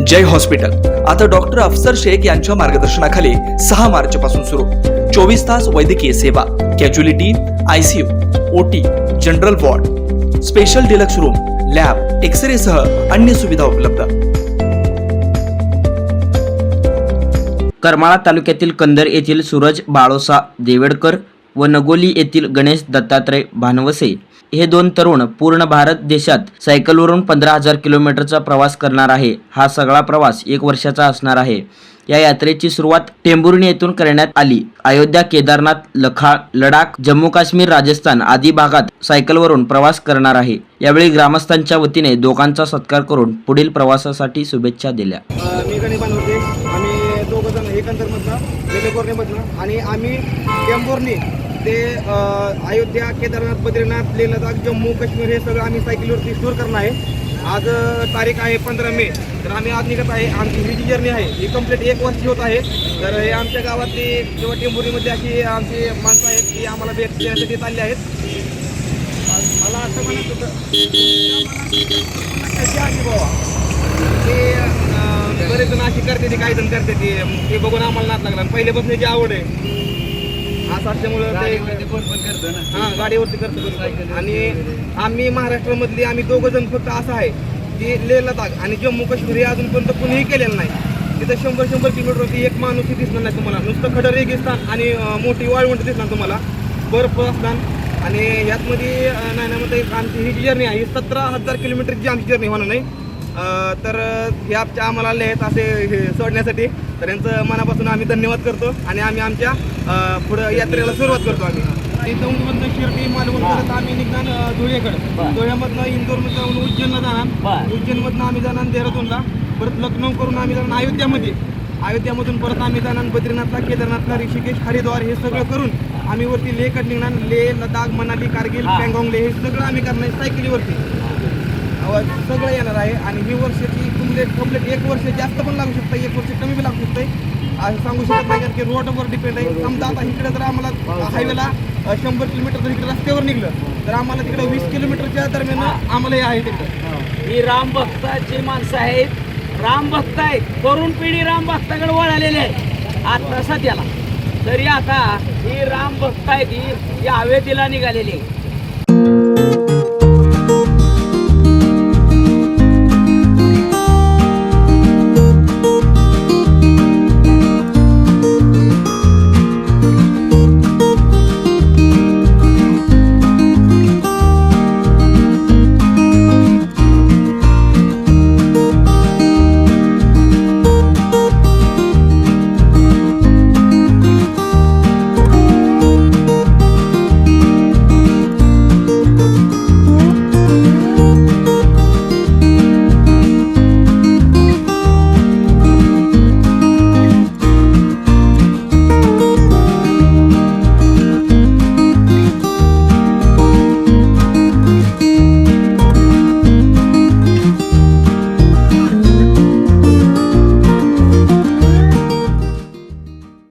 जय hospital आता doctor अफसर शेख यांच्या मार्गदर्शनाखाली 6 मार्च पासून सुरू 24 तास वैद्यकीय सेवा, casualty, ICU, OT, general ward, special deluxe room, lab, X-ray सह अन्य सुविधा उपलब्ध। करमाळा तालुक्यातील कंदर येथील सूरज बाळोसा देवेडकर व नगोली येथील गणेश दत्तात्रय भानवसे हे दोन तरुण पूर्ण भारत देशात सायकलवरून 15,000 किलोमीटरचा प्रवास करणार आहे। हा सगळा प्रवास 1 वर्षाचा असणार आहे। या यात्रेची सुरुवात टेंभुर्णी येथून करण्यात आली। अयोध्या, केदारनाथ, लखाळ, लडाख, जम्मू काश्मीर, राजस्थान आदी भागात सायकलवरून प्रवास करणार आहे। यावेळी ग्रामस्थांच्या वतीने दोघांचा सत्कार करून पुढील प्रवासासाठी शुभेच्छा दिल्या। मी गणेश भानवसे, आम्ही दोघं जण एक अंतरमधनं वेगवेगळ्यामधनं आणि आम्ही टेंभुर्णी ते अयोध्या, केदारनाथ, बद्रीनाथ, लेह लडाख, जम्मू काश्मीर हे सगळं आम्ही सायकलीवरती टूर करणार आहे। आज तारीख आहे 15 मे। तर आम्ही आज निघत आहे। आमची ही जी जर्नी आहे ही कंप्लीट 1 वर्ष होत आहे। तर हे आमच्या गावातली किंवा टेंभुर्णीमध्ये अशी आमची माणसं आहेत की आम्हाला भेट देण्यासाठी चालली आहेत। मला असं म्हणत होतं बाबा ते बरेच जण अशी करते ती, काही जण करते ती बघून आम्हाला नाद लागला। पहिल्यापासून याची आवड आहे असं असल्यामुळं ते हां गाडीवरती करतो। आणि आम्ही महाराष्ट्रामधली आम्ही दोघं जण फक्त असं आहे की लेह लडाख आणि जम्मू काश्मीर हे अजूनपर्यंत कुणीही केलेलं नाही। तिथं 100 किलोमीटरवरती एक माणूसही दिसणार नाही तुम्हाला, नुसतं खडं रेगिस्तान आणि मोठी वाळवंट दिसणार तुम्हाला, बर्फ असणार। आणि यातमध्ये नाण्यामध्ये आमची ही जी जर्नी आहे ही 17,000 किलोमीटरची आमची जर्नी होणार नाही। तर हे आम्हाला लेहत असे सोडण्यासाठी तर यांचं मनापासून आम्ही धन्यवाद करतो आणि आम्ही आमच्या पुढं यात्रेला सुरुवात करतो। आम्ही ते दौंडमधनं शिर्डी, मालवण करत आम्ही निघणार धुळेकडं, धुळ्यामधनं इंदोरमधनं जाऊन उज्जैनला जाणार, उज्जैनमधनं आम्ही जाणार देहरादूनला, परत लखनौ करून आम्ही जाणार अयोध्यामध्ये, अयोध्यामधून परत आम्ही जाणार बद्रीनाथला, केदारनाथला, ऋषिकेश, हरिद्वार हे सगळं करून आम्ही वरती लेहकडे निघणार। लेह, लडाख, मनाली, कारगिल, पँगॉंग हे सगळं आम्ही करणार सायकलीवरती सगळं येणार आहे। आणि ही वर्षाची कंप्लीट 1 वर्ष जास्त पण लागू शकतं, 1 वर्ष कमी पण लागू शकतं असं सांगू शकत नाही, कारण की रोडवर डिपेंड आहे। समजा आता इकडे जर आम्हाला हायवेला 100 किलोमीटर जर इकडे रस्त्यावर निघलं तर आम्हाला तिकडे 20 किलोमीटरच्या दरम्यान आम्हाला हे आहे तिकडं। ही राम भक्ताची माणसं आहेत, राम भक्त आहेत, तरुण पिढी राम भक्ताकडे वळालेली आहे आता सध्याला। तरी आता ही राम भक्त आहेत, ही अयोध्येला निघालेली आहे।